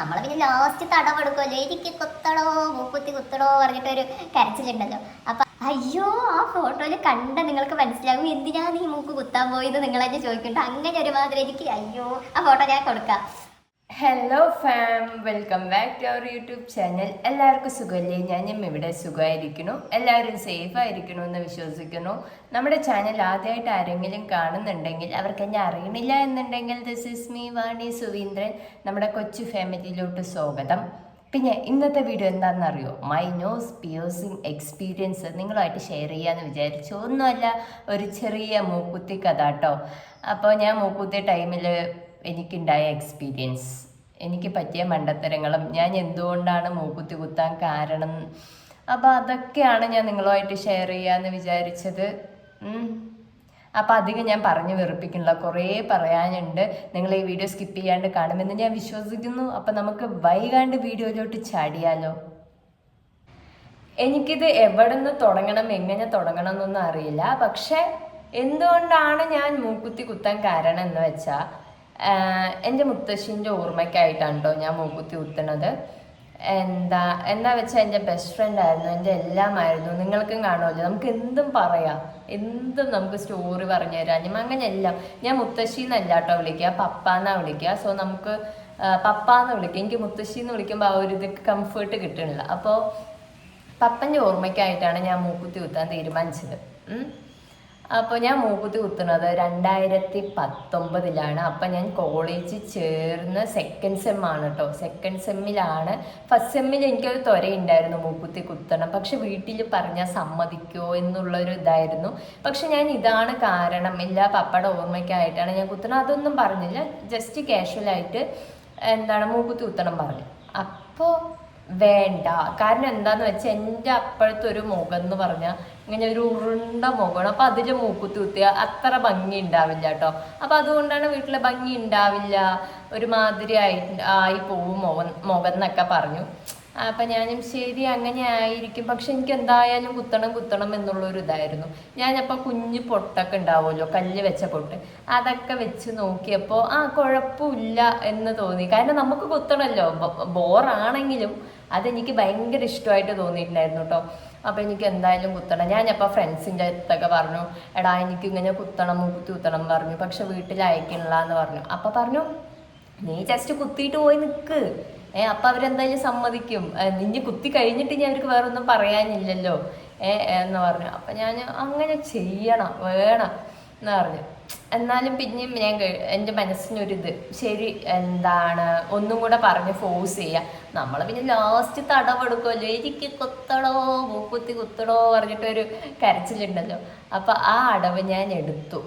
നമ്മൾ പിന്നെ ലാസ്റ്റ് തടവെടുക്കുമല്ലോ, എനിക്ക് കുത്തടോ മൂക്കുത്തി കുത്തടോ പറഞ്ഞിട്ടൊരു കരച്ചിലുണ്ടല്ലോ. അപ്പം അയ്യോ, ആ ഫോട്ടോയിൽ കണ്ട നിങ്ങൾക്ക് മനസ്സിലാവും എന്തിനാ നീ മൂക്ക് കുത്താൻ പോയത് നിങ്ങൾ തന്നെ ചോദിക്കുന്നുണ്ട്. അങ്ങനെ ഒരുമാതിരി എനിക്ക് അയ്യോ, ആ ഫോട്ടോ ഞാൻ കൊടുക്കാം. Hello fam, welcome back to our YouTube channel. എല്ലാവർക്കും സുഖമല്ലേ? ഞാനും ഇവിടെ സുഖമായിരിക്കുന്നു. എല്ലാവരും സേഫ് ആയിരിക്കണു എന്ന് വിശ്വസിക്കുന്നു. നമ്മുടെ ചാനൽ ആദ്യമായിട്ട് ആരെങ്കിലും കാണുന്നുണ്ടെങ്കിൽ, അവർക്ക് എന്നെ അറിയണില്ല എന്നുണ്ടെങ്കിൽ, ദിസ് ഈസ് മീ വാണി സുവീന്ദ്രൻ. നമ്മുടെ കൊച്ചു ഫാമിലിയിലോട്ട് സ്വാഗതം. പിന്നെ ഇന്നത്തെ വീഡിയോ എന്താണെന്നറിയോ? മൈ നോസ് പിയേഴ്സിങ് എക്സ്പീരിയൻസ് നിങ്ങളുമായിട്ട് ഷെയർ ചെയ്യാമെന്ന് വിചാരിച്ചു. ഒന്നുമല്ല, ഒരു ചെറിയ മൂക്കുത്തി കഥ കേട്ടോ. അപ്പോൾ ഞാൻ മൂക്കുത്തിയ ടൈമിൽ എനിക്കുണ്ടായ എക്സ്പീരിയൻസ്, എനിക്ക് പറ്റിയ മണ്ടത്തരങ്ങളും ഞാൻ എന്തുകൊണ്ടാണ് മൂക്കുത്തി കുത്താൻ കാരണം, അപ്പോൾ അതൊക്കെയാണ് ഞാൻ നിങ്ങളുമായിട്ട് ഷെയർ ചെയ്യാമെന്ന് വിചാരിച്ചത്. അപ്പോൾ അധികം ഞാൻ പറഞ്ഞു വെറുപ്പിക്കണില്ല, കുറേ പറയാനുണ്ട്. നിങ്ങൾ ഈ വീഡിയോ സ്കിപ്പ് ചെയ്യാണ്ട് കാണുമെന്ന് ഞാൻ വിശ്വസിക്കുന്നു. അപ്പോൾ നമുക്ക് വൈകാണ്ട് വീഡിയോയിലോട്ട് ചാടിയാലോ. എനിക്കിത് എവിടെ നിന്ന് തുടങ്ങണം, എങ്ങനെ തുടങ്ങണം എന്നൊന്നും അറിയില്ല. പക്ഷെ എന്തുകൊണ്ടാണ് ഞാൻ മൂക്കുത്തി കുത്താൻ കാരണം എന്ന് വെച്ചാൽ, എൻ്റെ മുത്തശ്ശിൻ്റെ ഓർമ്മയ്ക്കായിട്ടാണ് കേട്ടോ ഞാൻ മൂക്കുത്തി കുത്തണത്. എന്താ വെച്ചാൽ എൻ്റെ ബെസ്റ്റ് ഫ്രണ്ട് ആയിരുന്നു, എൻ്റെ എല്ലാമായിരുന്നു. നിങ്ങൾക്കും കാണുമല്ലോ, നമുക്ക് എന്തും പറയാം, എന്തും നമുക്ക് സ്റ്റോറി പറഞ്ഞു തരാനും അങ്ങനെ എല്ലാം. ഞാൻ മുത്തശ്ശിന്നല്ല കേട്ടോ വിളിക്കുക, പപ്പാന്നാ വിളിക്കുക. സോ നമുക്ക് പപ്പാന്ന് വിളിക്കുക. എനിക്ക് മുത്തശ്ശിന്ന് വിളിക്കുമ്പോൾ ആ ഒരു ഇത് കംഫേർട്ട് കിട്ടണില്ല. അപ്പോൾ പപ്പൻ്റെ ഓർമ്മയ്ക്കായിട്ടാണ് ഞാൻ മൂക്കുത്തി കുത്താൻ തീരുമാനിച്ചത്. അപ്പോൾ ഞാൻ മൂക്കുത്തി കുത്തുന്നത് 2019. അപ്പം ഞാൻ കോളേജിൽ ചേർന്ന് സെക്കൻഡ് സെമ്മാണ് കേട്ടോ. സെക്കൻഡ് സെമ്മിലാണ്. ഫസ്റ്റ് സെമ്മിൽ എനിക്കൊരു ത്വരയുണ്ടായിരുന്നു മൂക്കുത്തി കുത്തണം, പക്ഷെ വീട്ടിൽ പറഞ്ഞാൽ സമ്മതിക്കുമോ എന്നുള്ളൊരു ഇതായിരുന്നു. പക്ഷെ ഞാൻ ഇതാണ് കാരണം, ഇല്ല പപ്പയുടെ ഓർമ്മയ്ക്കായിട്ടാണ് ഞാൻ കുത്തണം, അതൊന്നും പറഞ്ഞില്ല. ജസ്റ്റ് കാഷ്വലായിട്ട് മൂക്കുത്തി കുത്തണം പറഞ്ഞു. അപ്പോൾ വേണ്ട, കാരണം എന്താന്ന് വെച്ചാൽ എൻ്റെ അപ്പോഴത്തെ ഒരു മുഖം എന്ന് പറഞ്ഞാൽ ഇങ്ങനെ ഒരു ഉരുണ്ട മുഖമാണ്. അപ്പം അതിൽ മൂക്കുത്തി കുത്തിയാൽ അത്ര ഭംഗി ഉണ്ടാവില്ല കേട്ടോ. അപ്പം അതുകൊണ്ടാണ് വീട്ടിൽ ഭംഗി ഉണ്ടാവില്ല, ഒരുമാതിരി ആയി പോവും മുഖം എന്നൊക്കെ പറഞ്ഞു. അപ്പം ഞാനും ശരി അങ്ങനെ ആയിരിക്കും, പക്ഷെ എനിക്ക് എന്തായാലും കുത്തണം എന്നുള്ളൊരു ഇതായിരുന്നു. ഞാനപ്പോൾ കുഞ്ഞ് പൊട്ടൊക്കെ ഉണ്ടാവുമല്ലോ, കല്ല് വെച്ച പൊട്ട്, അതൊക്കെ വെച്ച് നോക്കിയപ്പോൾ കുഴപ്പമില്ല എന്ന് തോന്നി. കാരണം നമുക്ക് കുത്തണമല്ലോ, ബോറാണെങ്കിലും അതെനിക്ക് ഭയങ്കര ഇഷ്ടമായിട്ട് തോന്നിയിട്ടുണ്ടായിരുന്നു കേട്ടോ. അപ്പോൾ എനിക്ക് എന്തായാലും കുത്തണം. ഞാനപ്പോൾ ഫ്രണ്ട്സിൻ്റെ അടുത്തൊക്കെ പറഞ്ഞു, എടാ എനിക്ക് ഇങ്ങനെ മൂക്കുത്തി കുത്തണം പറഞ്ഞു, പക്ഷെ വീട്ടിൽ അയക്കണില്ല എന്ന് പറഞ്ഞു. അപ്പോൾ പറഞ്ഞു, നീ ജസ്റ്റ് കുത്തിയിട്ട് പോയി നിൽക്ക്, അപ്പം അവരെന്തായാലും സമ്മതിക്കും, നിന്നെ കുത്തി കഴിഞ്ഞിട്ട് ഇനി അവർക്ക് വേറെ ഒന്നും പറയാനില്ലല്ലോ എന്ന് പറഞ്ഞു. അപ്പം ഞാൻ അങ്ങനെ ചെയ്യണം, വേണം എന്ന് പറഞ്ഞു. എന്നാലും പിന്നെയും ഞാൻ എൻ്റെ മനസ്സിനൊരിത്, ശരി ഒന്നും കൂടെ പറഞ്ഞ് ഫോഴ്സ് ചെയ്യുക. നമ്മൾ പിന്നെ ലാസ്റ്റ് തടവെടുക്കുമല്ലോ, എനിക്ക് കുത്തടോ മൂക്കുത്തി കുത്തടോ പറഞ്ഞിട്ടൊരു കരച്ചിലുണ്ടല്ലോ. അപ്പം ആ അടവ് ഞാൻ എടുത്തു.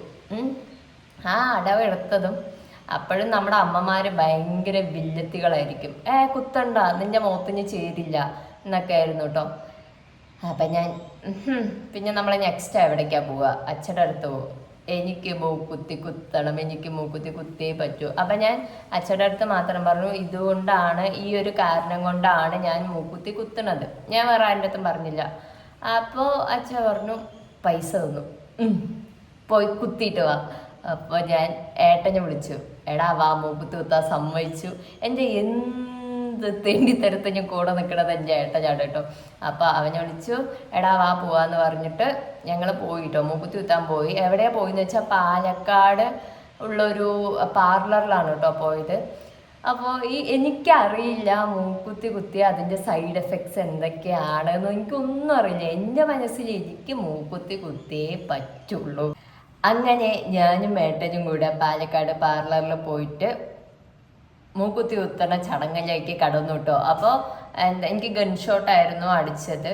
ആ അടവ് എടുത്തതും അപ്പോഴും നമ്മുടെ അമ്മമാർ ഭയങ്കര വില്ലത്തികളായിരിക്കും. കുത്തണ്ട, നിന്റെ മുഖത്തിന് ചേരില്ല എന്നൊക്കെ ആയിരുന്നു കേട്ടോ. അപ്പം ഞാൻ പിന്നെ നമ്മൾ നെക്സ്റ്റ് എവിടേക്കാണ് പോവുക? അച്ഛൻ്റെ അടുത്ത് പോകും. എനിക്ക് മൂക്കുത്തി കുത്തണം, എനിക്ക് മൂക്കുത്തി കുത്തിയേ പറ്റൂ. അപ്പം ഞാൻ അച്ഛൻ്റെ അടുത്ത് മാത്രം പറഞ്ഞു, ഇതുകൊണ്ടാണ്, ഈ ഒരു കാരണം കൊണ്ടാണ് ഞാൻ മൂക്കുത്തി കുത്തണത്. ഞാൻ വേറെ ആരുടെ അടുത്തും പറഞ്ഞില്ല. അപ്പോൾ അച്ഛൻ പറഞ്ഞു, പൈസ തന്നു, പോയി കുത്തിയിട്ട് വാ. അപ്പോൾ ഞാൻ ഏട്ടനെ വിളിച്ചു, എടാ വാ മൂക്കുത്തി കുത്താൻ സമ്മതിച്ചു. എൻ്റെ എന്ത് തെണ്ടിത്തരത്ത് ഞാൻ കൂടെ നിൽക്കണത് എൻ്റെ ഏട്ടനാണ് കേട്ടോ. അപ്പോൾ അവനെ വിളിച്ചു, എടാ വാ പോവാന്ന് പറഞ്ഞിട്ട് ഞങ്ങൾ പോയിട്ടോ, മൂക്കുത്തി കുത്താൻ പോയി. എവിടെയാണ് പോയെന്ന് വെച്ചാൽ പാലക്കാട് ഉള്ളൊരു പാർലറിലാണ് കേട്ടോ പോയത്. അപ്പോൾ എനിക്കറിയില്ല മൂക്കുത്തി കുത്തിയ അതിൻ്റെ സൈഡ് എഫക്ട്സ് എന്തൊക്കെയാണെന്ന്, എനിക്കൊന്നും അറിയില്ല. എൻ്റെ മനസ്സിൽ എനിക്ക് മൂക്കുത്തി കുത്തിയേ പറ്റുള്ളൂ. അങ്ങനെ ഞാനും ഏട്ടനും കൂടെ പാലക്കാട് പാർലറിൽ പോയിട്ട് മൂക്കുത്തി കുത്തണ ചടങ്ങിലേക്ക് കടന്നു കേട്ടോ. അപ്പോൾ എനിക്ക് ഗൺഷോട്ടായിരുന്നു അടിച്ചത്.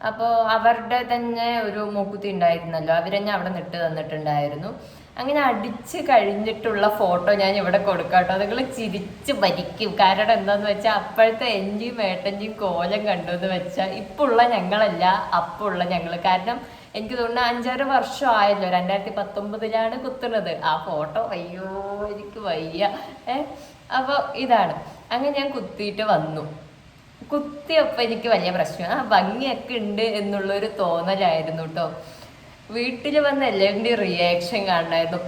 അപ്പോൾ അവരുടെ തന്നെ ഒരു മൂക്കുത്തി ഉണ്ടായിരുന്നല്ലോ, അവരെന്നെ അവിടെ നിട്ട് തന്നിട്ടുണ്ടായിരുന്നു. അങ്ങനെ അടിച്ച് കഴിഞ്ഞിട്ടുള്ള ഫോട്ടോ ഞാൻ ഇവിടെ കൊടുക്കാം കേട്ടോ. നിങ്ങൾ ചിരിച്ച് ഭരിക്കും. കാരണം എന്താണെന്ന് വെച്ചാൽ അപ്പോഴത്തെ എൻ്റെയും ഏട്ടൻ്റെയും കോലം കണ്ടു എന്ന് വെച്ചാൽ ഇപ്പോൾ ഉള്ള ഞങ്ങളല്ല, അപ്പോൾ ഉള്ള ഞങ്ങൾ. കാരണം എനിക്ക് തോന്നുന്നു 5-6 വർഷം ആയല്ലോ, 2019 കുത്തുന്നത്. ആ ഫോട്ടോ അയ്യോ എനിക്ക് വയ്യ. അപ്പോൾ ഇതാണ്. അങ്ങനെ ഞാൻ കുത്തിയിട്ട് വന്നു. കുത്തിയപ്പോൾ എനിക്ക് വലിയ പ്രശ്നം, ഭംഗിയൊക്കെ ഉണ്ട് എന്നുള്ളൊരു തോന്നലായിരുന്നു കേട്ടോ. വീട്ടിൽ വന്ന എല്ലാവരുടെയും റിയാക്ഷൻ കാണണമായിരുന്നു.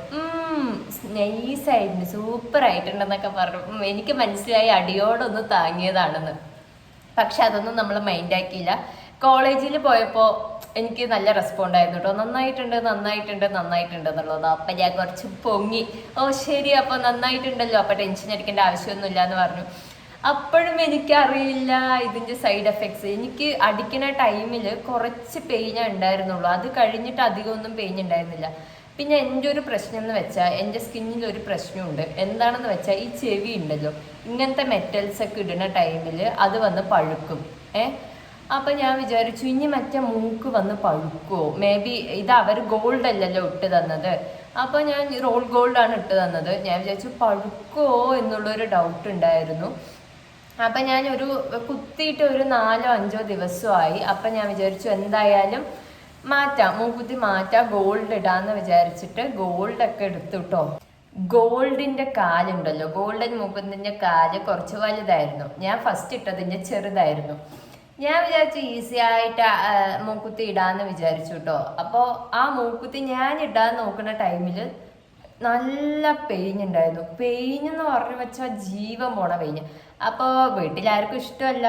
നൈസായിട്ടുണ്ട്, സൂപ്പർ ആയിട്ടുണ്ടെന്നൊക്കെ പറഞ്ഞു. എനിക്ക് മനസ്സിലായി അടിയോടൊന്ന് താങ്ങിയതാണെന്ന്. പക്ഷെ അതൊന്നും നമ്മൾ മൈൻഡാക്കിയില്ല. കോളേജിൽ പോയപ്പോൾ എനിക്ക് നല്ല റെസ്പോണ്ട് ആയിരുന്നു കേട്ടോ. നന്നായിട്ടുണ്ട് എന്നുള്ളത്. അപ്പം ഞാൻ കുറച്ച് പൊങ്ങി, ഓ ശരി അപ്പോൾ നന്നായിട്ടുണ്ടല്ലോ, അപ്പം ടെൻഷൻ അടിക്കേണ്ട ആവശ്യമൊന്നുമില്ല എന്ന് പറഞ്ഞു. അപ്പോഴും എനിക്കറിയില്ല ഇതിൻ്റെ സൈഡ് എഫക്ട്സ്. എനിക്ക് അടിക്കുന്ന ടൈമിൽ കുറച്ച് പെയിനേ ഉണ്ടായിരുന്നുള്ളൂ, അത് കഴിഞ്ഞിട്ട് അധികമൊന്നും പെയിൻ ഉണ്ടായിരുന്നില്ല. പിന്നെ എൻ്റെ ഒരു പ്രശ്നം എന്ന് വെച്ചാൽ എൻ്റെ സ്കിന്നിൽ ഒരു പ്രശ്നമുണ്ട്. എന്താണെന്ന് വെച്ചാൽ ഈ ചെവി ഉണ്ടല്ലോ, ഇങ്ങനത്തെ മെറ്റൽസ് ഒക്കെ ഇടുന്ന ടൈമിൽ അത് വന്ന് പഴുക്കും. അപ്പം ഞാൻ വിചാരിച്ചു ഇനി മറ്റേ മൂക്ക് വന്ന് പഴുക്കുമോ, മേ ബി ഇത് അവർ ഗോൾഡ് അല്ലല്ലോ ഇട്ട് തന്നത്, അപ്പോൾ ഞാൻ റോൾ ഗോൾഡാണ് ഇട്ട് തന്നത്. ഞാൻ വിചാരിച്ചു പഴുക്കുമോ എന്നുള്ളൊരു ഡൗട്ട് ഉണ്ടായിരുന്നു. അപ്പം ഞാൻ കുത്തിയിട്ട് ഒരു 4-5 ദിവസമായി. അപ്പം ഞാൻ വിചാരിച്ചു എന്തായാലും മാറ്റാം, മൂക്കുത്തി മാറ്റാം, ഗോൾഡ് ഇടാന്ന് വിചാരിച്ചിട്ട് ഗോൾഡൊക്കെ എടുത്തു കേട്ടോ. ഗോൾഡിൻ്റെ കാലുണ്ടല്ലോ, ഗോൾഡൻ മൂക്കുത്തിൻ്റെ കാല് കുറച്ച് വലുതായിരുന്നു. ഞാൻ ഫസ്റ്റ് ഇട്ടതിൻ്റെ ചെറുതായിരുന്നു. ഞാൻ വിചാരിച്ചു ഈസി ആയിട്ട് മൂക്കുത്തി ഇടാന്ന് വിചാരിച്ചു കേട്ടോ. അപ്പോൾ ആ മൂക്കുത്തി ഞാൻ ഇടാൻ നോക്കുന്ന ടൈമിൽ നല്ല പെയിൻ ഉണ്ടായിരുന്നു. പെയിൻ എന്ന് പറഞ്ഞു വെച്ചാൽ ജീവൻ പോണ പെയിൻ. അപ്പോൾ വീട്ടിലാർക്കും ഇഷ്ടമല്ല,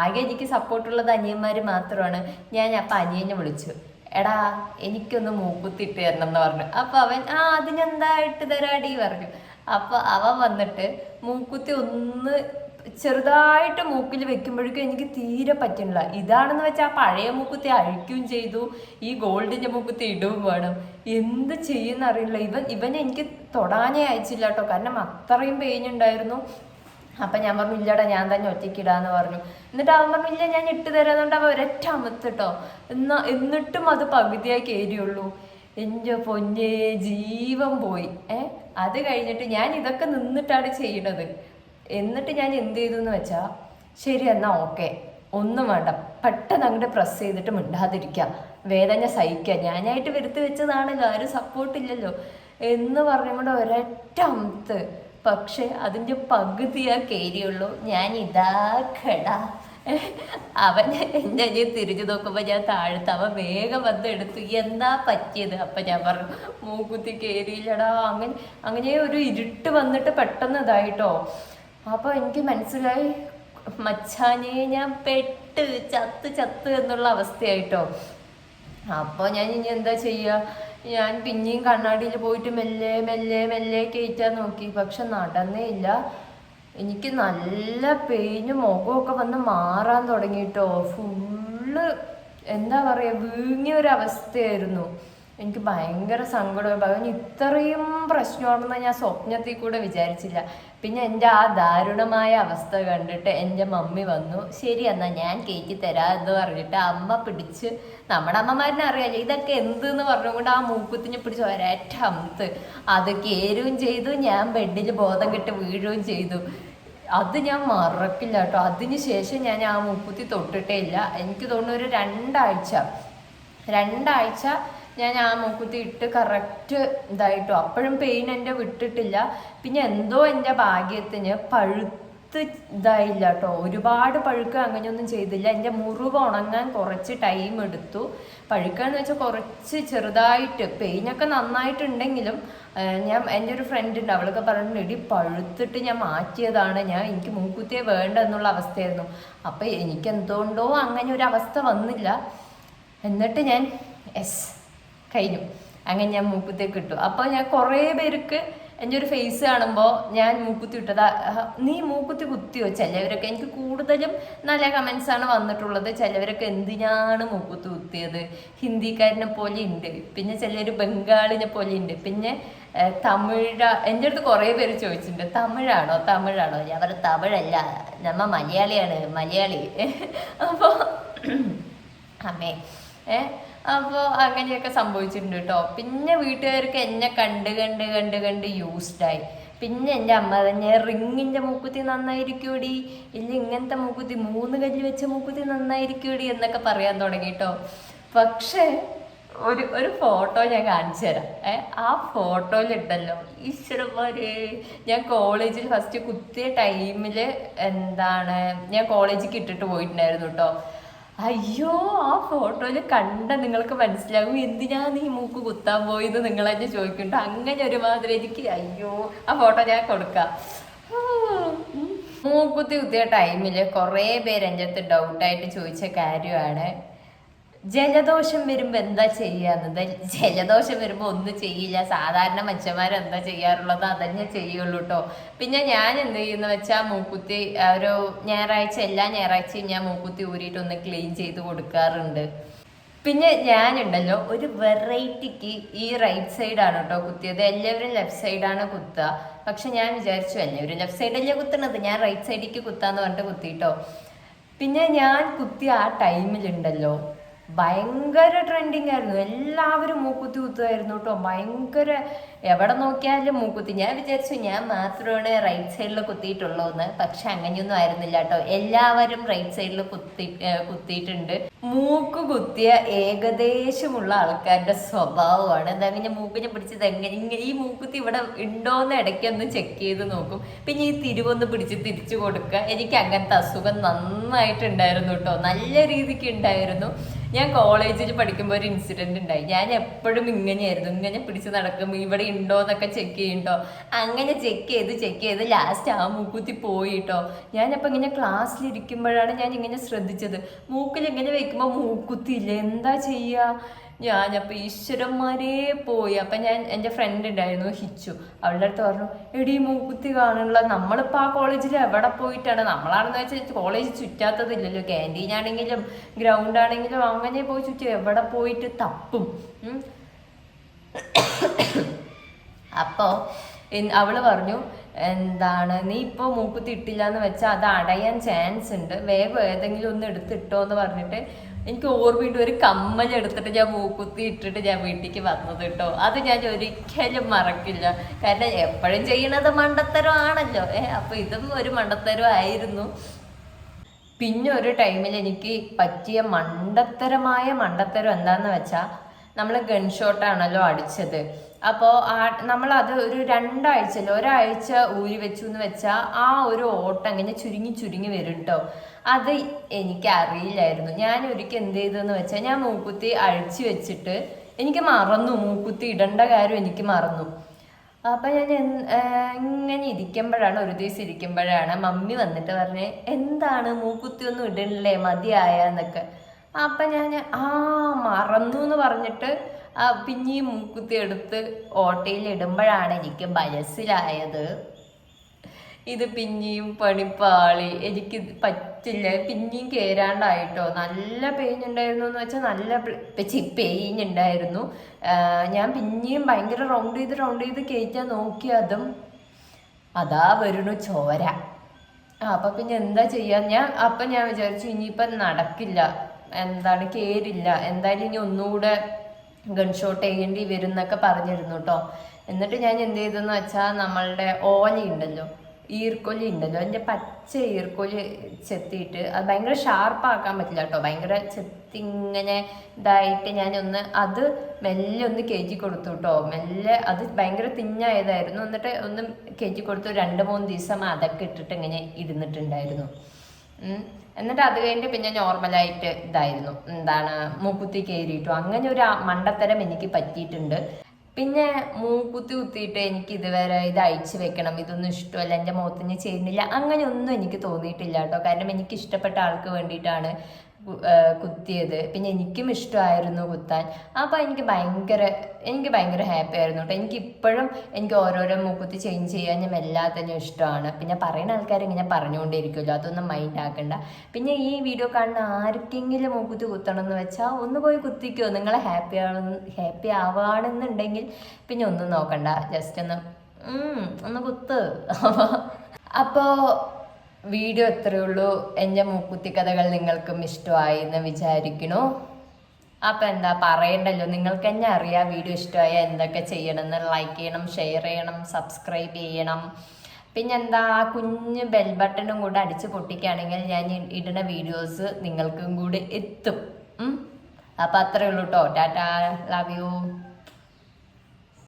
ആകെ എനിക്ക് സപ്പോർട്ടുള്ളത് അനിയന്മാർ മാത്രമാണ്. ഞാൻ അപ്പം അനിയനെ വിളിച്ചു, എടാ എനിക്കൊന്ന് മൂക്കുത്തി ഇട്ട് തരണം എന്ന് പറഞ്ഞു. അപ്പോൾ അവൻ അതിനെന്താ ഇട്ട് തരാടി പറഞ്ഞു. അപ്പോൾ അവൻ വന്നിട്ട് മൂക്കുത്തി ഒന്ന് ചെറുതായിട്ട് മൂക്കിൽ വെക്കുമ്പോഴേക്കും എനിക്ക് തീരെ പറ്റുന്നില്ല. ഇതാണെന്ന് വെച്ചാൽ ആ പഴയ മൂക്കുത്തി അഴിക്കുകയും ചെയ്തു, ഈ ഗോൾഡിൻ്റെ മൂക്കുത്തി ഇടുകയും വേണം. എന്ത് ചെയ്യുന്നറിയില്ല. ഇവനെ എനിക്ക് തൊടാനേ അയച്ചില്ല കേട്ടോ, കാരണം അത്രയും പെയിൻ ഉണ്ടായിരുന്നു. അപ്പം ഞാൻ പറഞ്ഞു ഇല്ലടാ ഞാൻ തന്നെ ഒറ്റയ്ക്ക് ഇടാന്ന് പറഞ്ഞു. എന്നിട്ട് അവൻ പറഞ്ഞു ഇല്ല ഞാൻ ഇട്ട് തരാന്നുണ്ട്. അവൻ ഒരൊറ്റ അമത്തിട്ടോ. എന്നിട്ടും അത് പകുതിയായി കയറിയുള്ളൂ. എൻ്റെ പൊന്നേ ജീവൻ പോയി. അത് കഴിഞ്ഞിട്ട് ഞാൻ ഇതൊക്കെ നിന്നിട്ടാണ് ചെയ്യണത്. എന്നിട്ട് ഞാൻ എന്ത് ചെയ്തു എന്ന് വെച്ചാൽ ശരി എന്നാൽ ഓക്കെ, ഒന്നും വേണ്ട, പെട്ടെന്ന് അങ്ങോട്ട് പ്രസ് ചെയ്തിട്ട് മിണ്ടാതിരിക്കുക, വേദന സഹിക്കുക, ഞാനായിട്ട് വരുത്തി വെച്ചതാണല്ലോ, ആരും സപ്പോർട്ടില്ലല്ലോ എന്ന് പറഞ്ഞുകൊണ്ട് ഒരൊറ്റ അമത്ത്. പക്ഷെ അതിൻ്റെ പകുതിയാ കയറിയുള്ളൂ. ഞാൻ ഇതാക്കടാ. അവൻ എൻ്റെ അനിയൻ തിരിഞ്ഞു നോക്കുമ്പോൾ ഞാൻ താഴത്ത്, അവൻ വേഗം വന്ന് എടുത്തു, എന്താ പറ്റിയത്? അപ്പം ഞാൻ പറഞ്ഞു മൂക്കുത്തി കയറിയില്ലടാ. അങ്ങനെ ഒരു ഇരുട്ട് വന്നിട്ട് പെട്ടെന്ന് ഇതായിട്ടോ. അപ്പോൾ എനിക്ക് മനസ്സിലായി മച്ചാനെ ഞാൻ പെട്ട് ചത്ത് എന്നുള്ള അവസ്ഥയായിട്ടോ. അപ്പോൾ ഞാൻ ഇനി എന്താ ചെയ്യുക? ഞാൻ പിന്നെയും കണ്ണാടിയിൽ പോയിട്ട് മെല്ലെ കയറ്റാൻ നോക്കി, പക്ഷെ നടന്നേ ഇല്ല. എനിക്ക് നല്ല പെയിനും മുഖമൊക്കെ വന്ന് മാറാൻ തുടങ്ങിയിട്ടോ. ഫുള്ള് എന്താ പറയുക, വീങ്ങിയൊരവസ്ഥയായിരുന്നു. എനിക്ക് ഭയങ്കര സങ്കടം. ഭഗവാൻ ഇത്രയും പ്രശ്നമാണെന്ന് ഞാൻ സ്വപ്നത്തിൽ കൂടെ വിചാരിച്ചില്ല. പിന്നെ എൻ്റെ ആ ദാരുണമായ അവസ്ഥ കണ്ടിട്ട് എൻ്റെ മമ്മി വന്നു, ശരി എന്നാൽ ഞാൻ കയറ്റി തരാം എന്ന് പറഞ്ഞിട്ട് അമ്മ പിടിച്ച്, നമ്മുടെ അമ്മമാരിനെ അറിയാലോ ഇതൊക്കെ എന്തെന്ന് പറഞ്ഞുകൊണ്ട് ആ മൂക്കുത്തിനെ പിടിച്ച് ഒരേറ്റ അമത്ത്. അത് കയറുകയും ചെയ്തു, ഞാൻ ബെഡിൽ ബോധം കെട്ട് വീഴുകയും ചെയ്തു. അത് ഞാൻ മറക്കില്ല കേട്ടോ. അതിന് ശേഷം ഞാൻ ആ മൂക്കുത്തി തൊട്ടിട്ടേ ഇല്ല. എനിക്ക് തോന്നുന്നു ഒരു രണ്ടാഴ്ച ഞാൻ ആ മൂക്കുത്തി ഇട്ട് കറക്റ്റ് ഇതായിട്ടോ. അപ്പോഴും പെയിൻ എൻ്റെ വിട്ടിട്ടില്ല. പിന്നെ എന്തോ എൻ്റെ ഭാഗ്യത്തിന് പഴുത്ത് ഇതായില്ല കേട്ടോ, ഒരുപാട് പഴുക്കുക അങ്ങനെയൊന്നും ചെയ്തില്ല. എൻ്റെ മുറിവ് ഉണങ്ങാൻ കുറച്ച് ടൈം എടുത്തു. പഴുക്കാന്ന് വെച്ചാൽ കുറച്ച് ചെറുതായിട്ട്, പെയിനൊക്കെ നന്നായിട്ടുണ്ടെങ്കിലും എൻ്റെ ഒരു ഫ്രണ്ട് ഉണ്ട്, അവളൊക്കെ പറഞ്ഞു എടി പഴുത്തിട്ട് ഞാൻ മാറ്റിയതാണ്, എനിക്ക് മൂക്കുത്തിയെ വേണ്ട എന്നുള്ള അവസ്ഥയായിരുന്നു. അപ്പം എനിക്കെന്തുകൊണ്ടോ അങ്ങനെ ഒരു അവസ്ഥ വന്നില്ല. എന്നിട്ട് ഞാൻ കഴിഞ്ഞു, അങ്ങനെ ഞാൻ മൂക്കുത്തിയൊക്കെ ഇട്ടു. അപ്പോൾ ഞാൻ കുറേ പേർക്ക് എൻ്റെ ഒരു ഫേസ് കാണുമ്പോൾ ഞാൻ മൂക്കുത്തി ഇട്ടതാ, നീ മൂക്കുത്തി കുത്തിയോ? ചിലവരൊക്കെ, എനിക്ക് കൂടുതലും നല്ല കമൻസാണ് വന്നിട്ടുള്ളത്. ചിലവരൊക്കെ എന്തിനാണ് മൂക്കുത്തി കുത്തിയത്, ഹിന്ദിക്കാരനെ പോലെ ഉണ്ട്, പിന്നെ ചിലർ ബംഗാളിനെ പോലെ ഉണ്ട്, പിന്നെ എൻ്റെ അടുത്ത് കുറേ പേര് ചോദിച്ചിട്ടുണ്ട് തമിഴാണോ. ഞാൻ പറഞ്ഞു തമിഴല്ല, നമ്മ മലയാളി. അപ്പോൾ അമ്മേ അപ്പോൾ അങ്ങനെയൊക്കെ സംഭവിച്ചിട്ടുണ്ട് കേട്ടോ. പിന്നെ വീട്ടുകാർക്ക് എന്നെ കണ്ട് യൂസ്ഡായി. പിന്നെ എൻ്റെ അമ്മ തന്നെ റിങ്ങിൻ്റെ മൂക്കുത്തി നന്നായിരിക്കൂടി, ഇല്ല ഇങ്ങനത്തെ മൂക്കുത്തി 3 കല്ല് വെച്ച മൂക്കുത്തി നന്നായിരിക്കൂടി എന്നൊക്കെ പറയാൻ തുടങ്ങി കേട്ടോ. പക്ഷേ ഒരു ഫോട്ടോ ഞാൻ കാണിച്ചു തരാം. ആ ഫോട്ടോയിലുണ്ടല്ലോ ഈശ്വരന്മാരെ, ഞാൻ കോളേജിൽ ഫസ്റ്റ് കുത്തിയ ടൈമിൽ ഞാൻ കോളേജിലേക്ക് ഇട്ടിട്ട് പോയിട്ടുണ്ടായിരുന്നു കേട്ടോ. അയ്യോ ആ ഫോട്ടോയിൽ കണ്ട നിങ്ങൾക്ക് മനസ്സിലാവും എന്തിനാ നീ മൂക്ക് കുത്താൻ പോയത് നിങ്ങളെന്നെ ചോദിക്കുന്നുണ്ട്. അങ്ങനെ ഒരുമാതിരി എനിക്ക് അയ്യോ ആ ഫോട്ടോ ഞാൻ കൊടുക്കാം. മൂക്കുത്തി കുത്തിയ ടൈമിൽ കുറേ പേര് എൻ്റെ അടുത്ത് ഡൗട്ടായിട്ട് ചോദിച്ച കാര്യമാണ് ജലദോഷം വരുമ്പോൾ എന്താ ചെയ്യാന്നത്. ജലദോഷം വരുമ്പോൾ ഒന്നും ചെയ്യില്ല, സാധാരണ മനുഷ്യന്മാരെന്താ ചെയ്യാറുള്ളത് അതന്നെ ചെയ്യുള്ളൂ കേട്ടോ. പിന്നെ ഞാൻ എന്ത് ചെയ്യുന്ന വെച്ചാൽ മൂക്കുത്തി ഒരു ഞായറാഴ്ച എല്ലാ ഞായറാഴ്ചയും ഞാൻ മൂക്കുത്തി ഊരിയിട്ട് ഒന്ന് ക്ലീൻ ചെയ്ത് കൊടുക്കാറുണ്ട്. പിന്നെ ഞാനുണ്ടല്ലോ ഒരു വെറൈറ്റിക്ക് ഈ റൈറ്റ് സൈഡാണ് കേട്ടോ കുത്തിയത്. എല്ലാവരും ലെഫ്റ്റ് സൈഡാണ് കുത്തുക. പക്ഷെ ഞാൻ വിചാരിച്ചു എല്ലാവരും ലെഫ്റ്റ് സൈഡല്ലേ കുത്തണത്, ഞാൻ റൈറ്റ് സൈഡിലേക്ക് കുത്താന്ന് പറഞ്ഞിട്ട് കുത്തിട്ടോ. പിന്നെ ഞാൻ കുത്തിയ ആ ടൈമിലുണ്ടല്ലോ ഭയങ്കര ട്രെൻഡിങ് ആയിരുന്നു, എല്ലാവരും മൂക്കുത്തി കുത്തുമായിരുന്നു കേട്ടോ. ഭയങ്കര എവിടെ നോക്കിയാലും മൂക്കുത്തി. ഞാൻ വിചാരിച്ചു ഞാൻ മാത്രമാണ് റൈറ്റ് സൈഡിൽ കുത്തിയിട്ടുള്ളൂ എന്ന്. പക്ഷെ അങ്ങനെയൊന്നും ആയിരുന്നില്ല കേട്ടോ, എല്ലാവരും റൈറ്റ് സൈഡിൽ കുത്തിയിട്ടുണ്ട്. മൂക്ക് കുത്തിയ ഏകദേശമുള്ള ആൾക്കാരുടെ സ്വഭാവമാണ് എന്താ പിന്നെ മൂക്കിനെ പിടിച്ചത് എങ്ങനെ ഈ മൂക്കുത്തി ഇവിടെ ഉണ്ടോയെന്ന് ഇടയ്ക്കൊന്ന് ചെക്ക് ചെയ്ത് നോക്കും. പിന്നെ ഈ തിരിവൊന്ന് പിടിച്ച് തിരിച്ചു കൊടുക്കുക. എനിക്ക് അങ്ങനത്തെ അസുഖം നന്നായിട്ടുണ്ടായിരുന്നു കേട്ടോ, നല്ല രീതിക്ക് ഉണ്ടായിരുന്നു. ഞാൻ കോളേജിൽ പഠിക്കുമ്പോൾ ഒരു ഇൻസിഡന്റ് ഉണ്ടായി. ഞാൻ എപ്പോഴും ഇങ്ങനെയായിരുന്നു, ഇങ്ങനെ പിടിച്ച് നടക്കും, ഇവിടെ ഉണ്ടോ എന്നൊക്കെ ചെക്ക് ചെയ്യട്ടോ. അങ്ങനെ ചെക്ക് ചെയ്ത് ലാസ്റ്റ് ആ മൂക്കുത്തി പോയിട്ടോ. ഞാനപ്പോൾ ഇങ്ങനെ ക്ലാസ്സിലിരിക്കുമ്പോഴാണ് ഞാൻ ഇങ്ങനെ ശ്രദ്ധിച്ചത്, മൂക്കിൽ ഇങ്ങനെ വെക്കുമ്പോൾ മൂക്കുത്തിയില്ലേ, എന്താ ചെയ്യുക. ഞാനപ്പോൾ ഈശ്വരന്മാരേ പോയി. അപ്പം ഞാൻ എൻ്റെ ഫ്രണ്ട് ഉണ്ടായിരുന്നു ഹിച്ചു, അവളുടെ അടുത്ത് പറഞ്ഞു എടീ മൂക്കുത്തി കാണുള്ള നമ്മളിപ്പോൾ ആ കോളേജിൽ എവിടെ പോയിട്ടാണ്, നമ്മളാണെന്ന് വെച്ചാൽ കോളേജ് ചുറ്റാത്തതില്ലല്ലോ, ക്യാൻറ്റീൻ ആണെങ്കിലും ഗ്രൗണ്ട് ആണെങ്കിലും അങ്ങനെ പോയി ചുറ്റും, എവിടെ പോയിട്ട് തപ്പും. അപ്പോൾ അവള് പറഞ്ഞു എന്താണ് നീ ഇപ്പോൾ മൂക്കുത്തി ഇട്ടില്ല എന്ന് വെച്ചാൽ അത് അടയാൻ ചാൻസ് ഉണ്ട്, വേഗം ഏതെങ്കിലും ഒന്ന് എടുത്തിട്ടോ എന്ന് പറഞ്ഞിട്ട് എനിക്ക് ഓർമ്മയിട്ട് ഒരു കമ്മൽ എടുത്തിട്ട് ഞാൻ മൂക്കുത്തി ഇട്ടിട്ട് ഞാൻ വീട്ടിലേക്ക് വന്നത് കേട്ടോ. അത് ഞാൻ ഒരിക്കലും മറക്കില്ല, കാരണം എപ്പോഴും ചെയ്യണത് മണ്ടത്തരം ആണല്ലോ. അപ്പോൾ ഇതും ഒരു മണ്ടത്തരം ആയിരുന്നു. പിന്നെ ഒരു ടൈമിൽ എനിക്ക് പറ്റിയ മണ്ടത്തരം എന്താണെന്ന് വെച്ചാൽ നമ്മൾ ഗൺഷോട്ടാണല്ലോ അടിച്ചത്. അപ്പോൾ നമ്മളത് ഒരു ഒരാഴ്ച ഊരി വെച്ചു എന്ന് വെച്ചാൽ ആ ഒരു ഓട്ടം അങ്ങനെ ചുരുങ്ങി വരും കേട്ടോ. അത് എനിക്ക് അറിയില്ലായിരുന്നു. ഞാൻ ഒരിക്കൽ എന്ത് ചെയ്തെന്ന് വെച്ചാൽ ഞാൻ മൂക്കുത്തി അഴിച്ചു വെച്ചിട്ട് എനിക്ക് മറന്നു, മൂക്കുത്തി ഇടേണ്ട കാര്യം എനിക്ക് മറന്നു. അപ്പം ഞാൻ ഇങ്ങനെ ഒരു ദിവസം ഇരിക്കുമ്പോഴാണ് മമ്മി വന്നിട്ട് പറഞ്ഞ് എന്താണ് മൂക്കുത്തി ഒന്നും ഇടണില്ലേ മതിയായെന്നൊക്കെ. അപ്പം ഞാൻ മറന്നു എന്ന് പറഞ്ഞിട്ട് പിന്നെയും മൂക്കുത്തി എടുത്ത് ഓട്ടയിൽ ഇടുമ്പോഴാണ് എനിക്ക് മനസ്സിലായത് ഇത് പിന്നെയും പണിപ്പാളി, എനിക്ക് പറ്റില്ല, പിന്നെയും കയറാണ്ടായിട്ടോ. നല്ല പെയിൻ ഉണ്ടായിരുന്നു എന്ന് വെച്ചാൽ നല്ല പെയിൻ ഉണ്ടായിരുന്നു. ഞാൻ പിന്നെയും ഭയങ്കര റൗണ്ട് ചെയ്ത് കയറ്റാൻ നോക്കിയതും അതാ വരുന്നു ചോര. അപ്പം പിന്നെ എന്താ ചെയ്യാ, ഞാൻ വിചാരിച്ചു ഇനിയിപ്പം നടക്കില്ല, കേറില്ല, എന്തായാലും ഇനി ഒന്നുകൂടെ ഗൺഷോട്ട് ചെയ്യേണ്ടി വരും എന്നൊക്കെ പറഞ്ഞിരുന്നു കേട്ടോ. എന്നിട്ട് ഞാൻ എന്ത് ചെയ്തെന്ന് വെച്ചാൽ നമ്മളുടെ ഈർക്കൊലി ഉണ്ടല്ലോ എൻ്റെ പച്ച ഈർക്കൊലി ചെത്തിയിട്ട് അത് ഭയങ്കര ഷാർപ്പാക്കാൻ പറ്റില്ല കേട്ടോ, ഭയങ്കര ചെത്തിങ്ങനെ ഇതായിട്ട് ഞാനൊന്ന് അത് മെല്ലെ ഒന്ന് കയറ്റി കൊടുത്തു കേട്ടോ. മെല്ലെ അത് ഭയങ്കര തിന്നായതായിരുന്നു. എന്നിട്ട് ഒന്ന് കയറ്റി കൊടുത്തു. 2-3 ദിവസം അതൊക്കെ ഇട്ടിട്ട് ഇങ്ങനെ ഇരുന്നിട്ടുണ്ടായിരുന്നു. എന്നിട്ട് അത് കഴിഞ്ഞിട്ട് പിന്നെ നോർമലായിട്ട് ഇതായിരുന്നു, മൂക്കുത്തി കയറിയിട്ടു. അങ്ങനെ ഒരു മണ്ടത്തരം എനിക്ക് പറ്റിയിട്ടുണ്ട്. പിന്നെ മൂക്കുത്തി കുത്തിയിട്ട് എനിക്ക് ഇതുവരെ ഇത് അയച്ചു വെക്കണം, ഇതൊന്നും ഇഷ്ടമല്ല, എൻ്റെ മുഖത്തിന് ചെയ്യുന്നില്ല, അങ്ങനെയൊന്നും എനിക്ക് തോന്നിയിട്ടില്ല കേട്ടോ. കാരണം എനിക്ക് ഇഷ്ടപ്പെട്ട ആൾക്ക് വേണ്ടിയിട്ടാണ് കുത്തിയത്. പിന്നെ എനിക്കും ഇഷ്ടമായിരുന്നു കുത്താൻ. അപ്പോൾ എനിക്ക് ഭയങ്കര ഹാപ്പി ആയിരുന്നു കേട്ടോ. എനിക്കിപ്പോഴും എനിക്ക് ഓരോരോ മൂക്കുത്തി ചേഞ്ച് ചെയ്യാൻ ഞാൻ എല്ലാത്തിനും ഇഷ്ടമാണ്. പിന്നെ പറയുന്ന ആൾക്കാർ ഇങ്ങനെ പറഞ്ഞുകൊണ്ടിരിക്കുമല്ലോ, അതൊന്നും മൈൻഡ് ആക്കണ്ട. പിന്നെ ഈ വീഡിയോ കാണുന്ന ആർക്കെങ്കിലും മൂക്കുത്തി കുത്തണം എന്ന് വെച്ചാൽ ഒന്ന് പോയി കുത്തിക്കോ. നിങ്ങൾ ഹാപ്പി ആവുകയാണെന്നുണ്ടെങ്കിൽ പിന്നെ ഒന്നും നോക്കണ്ട, ജസ്റ്റ് ഒന്ന് കുത്ത്. അപ്പോൾ വീഡിയോ എത്രയേ ഉള്ളൂ. എൻ്റെ മൂക്കുത്തി കഥകൾ നിങ്ങൾക്കും ഇഷ്ടമായി എന്ന് വിചാരിക്കണു. അപ്പം എന്താ പറയണ്ടല്ലോ, നിങ്ങൾക്ക് തന്നെ അറിയാം വീഡിയോ ഇഷ്ടമായ എന്തൊക്കെ ചെയ്യണമെന്ന്. ലൈക്ക് ചെയ്യണം, ഷെയർ ചെയ്യണം, സബ്സ്ക്രൈബ് ചെയ്യണം. പിന്നെന്താ കുഞ്ഞ് ബെൽ ബട്ടണും കൂടെ അടിച്ച് പൊട്ടിക്കുകയാണെങ്കിൽ ഞാൻ ഇടുന്ന വീഡിയോസ് നിങ്ങൾക്കും കൂടി എത്തും. അപ്പം അത്രയേ ഉള്ളൂ കേട്ടോ. Tata, love you.